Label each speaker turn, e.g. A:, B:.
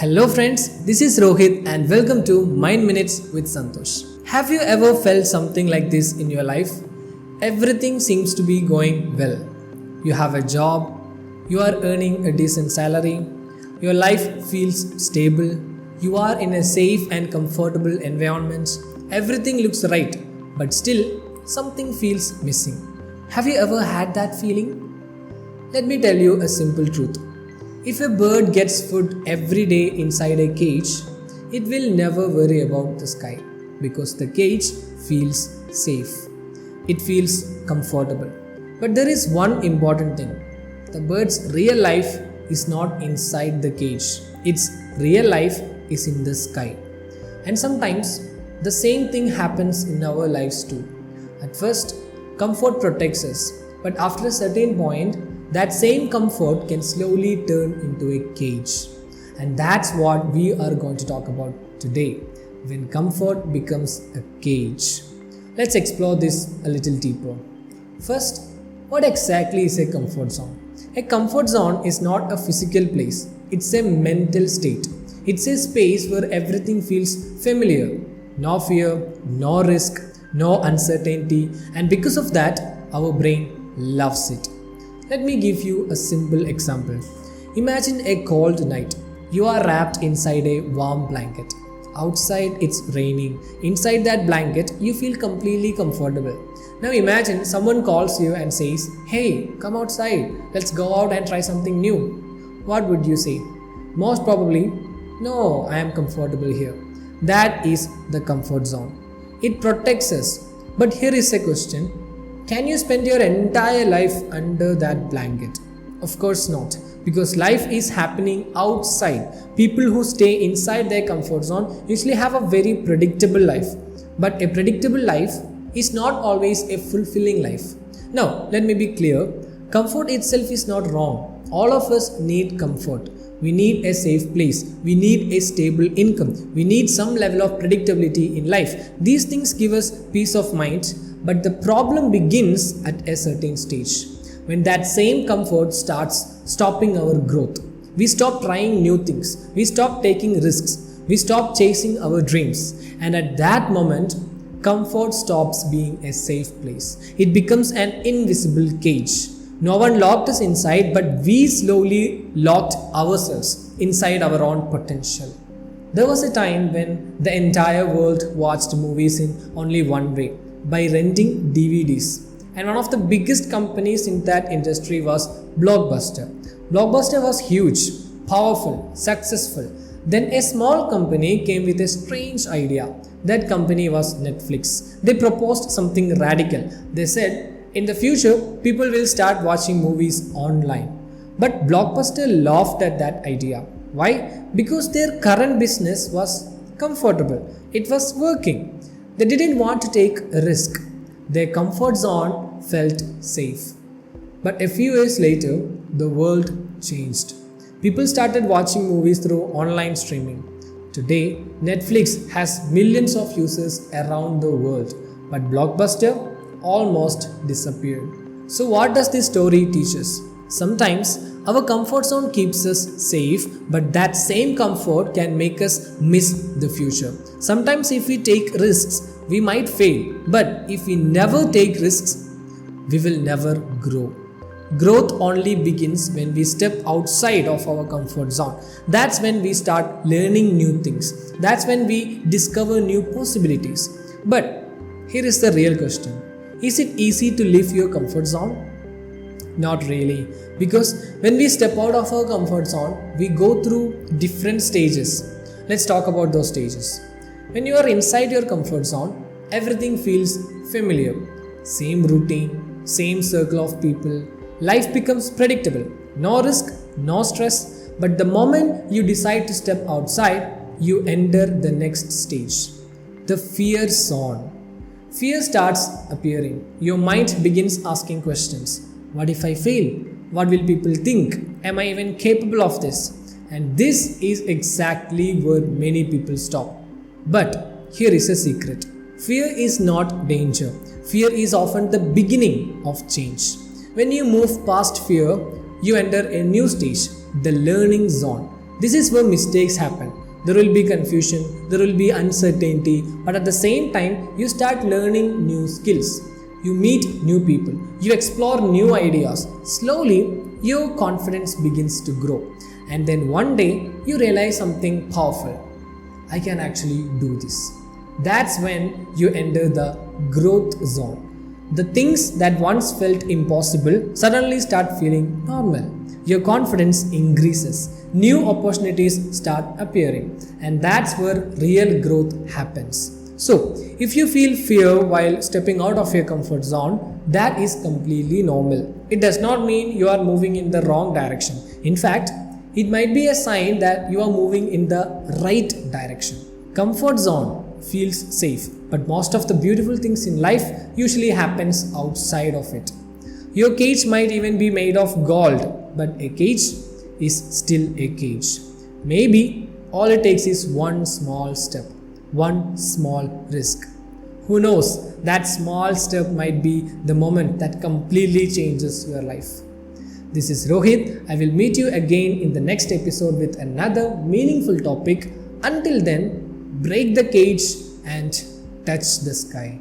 A: Hello friends, this is Rohith and welcome to Mind Minutes with Santhosh. Have you ever felt something like this in your life? Everything seems to be going well. You have a job, you are earning a decent salary, your life feels stable, you are in a safe and comfortable environment, everything looks right, but still something feels missing. Have you ever had that feeling? Let me tell you a simple truth. If a bird gets food every day inside a cage, it will never worry about the sky because the cage feels safe. It feels comfortable. But there is one important thing. The bird's real life is not inside the cage. Its real life is in the sky. And sometimes the same thing happens in our lives too. At first, comfort protects us, but after a certain point, that same comfort can slowly turn into a cage. And that's what we are going to talk about today, when comfort becomes a cage. Let's explore this a little deeper. First, what exactly is a comfort zone? A comfort zone is not a physical place, it's a mental state. It's a space where everything feels familiar. No fear, no risk, no uncertainty, and because of that, our brain loves it. Let me give you a simple example. Imagine a cold night. You are wrapped inside a warm blanket. Outside it's raining. Inside that blanket you feel completely comfortable. Now imagine someone calls you and says, "Hey, come outside. Let's go out and try something new." What would you say? Most probably, "No, I am comfortable here." That is the comfort zone. It protects us. But here is a question. Can you spend your entire life under that blanket? Of course not, because life is happening outside. People who stay inside their comfort zone usually have a very predictable life. But a predictable life is not always a fulfilling life. Now, let me be clear. Comfort itself is not wrong. All of us need comfort. We need a safe place. We need a stable income. We need some level of predictability in life. These things give us peace of mind. But the problem begins at a certain stage, when that same comfort starts stopping our growth. We stop trying new things, we stop taking risks, we stop chasing our dreams, and at that moment, comfort stops being a safe place. It becomes an invisible cage. No one locked us inside, but we slowly locked ourselves inside our own potential. There was a time when the entire world watched movies in only one way, by renting DVDs. And one of the biggest companies in that industry was Blockbuster. Blockbuster was huge, powerful, successful. Then a small company came with a strange idea. That company was Netflix. They proposed something radical. They said, in the future, people will start watching movies online. But Blockbuster laughed at that idea. Why? Because their current business was comfortable. It was working. They didn't want to take a risk. Their comfort zone felt safe. But a few years later, the world changed. People started watching movies through online streaming. Today, Netflix has millions of users around the world, but Blockbuster almost disappeared. So what does this story teach us? Sometimes our comfort zone keeps us safe, but that same comfort can make us miss the future. Sometimes if we take risks, we might fail, but if we never take risks, we will never grow. Growth only begins when we step outside of our comfort zone. That's when we start learning new things. That's when we discover new possibilities. But here is the real question. Is it easy to leave your comfort zone? Not really, because when we step out of our comfort zone, we go through different stages. Let's talk about those stages. When you are inside your comfort zone, everything feels familiar. Same routine, same circle of people. Life becomes predictable. No risk, no stress. But the moment you decide to step outside, you enter the next stage, the fear zone. Fear starts appearing. Your mind begins asking questions. What if I fail? What will people think? Am I even capable of this? And this is exactly where many people stop. But here is a secret. Fear is not danger. Fear is often the beginning of change. When you move past fear, you enter a new stage, the learning zone. This is where mistakes happen. There will be confusion, there will be uncertainty, but at the same time, you start learning new skills. You meet new people, you explore new ideas. Slowly, your confidence begins to grow. And then one day, you realize something powerful. I can actually do this. That's when you enter the growth zone. The things that once felt impossible suddenly start feeling normal. Your confidence increases. New opportunities start appearing. And that's where real growth happens. So, if you feel fear while stepping out of your comfort zone, that is completely normal. It does not mean you are moving in the wrong direction. In fact, it might be a sign that you are moving in the right direction. Comfort zone feels safe, but most of the beautiful things in life usually happens outside of it. Your cage might even be made of gold, but a cage is still a cage. Maybe all it takes is one small step, one small risk. Who knows, that small step might be the moment that completely changes your life. This is Rohith. I will meet you again in the next episode with another meaningful topic. Until then, break the cage and touch the sky.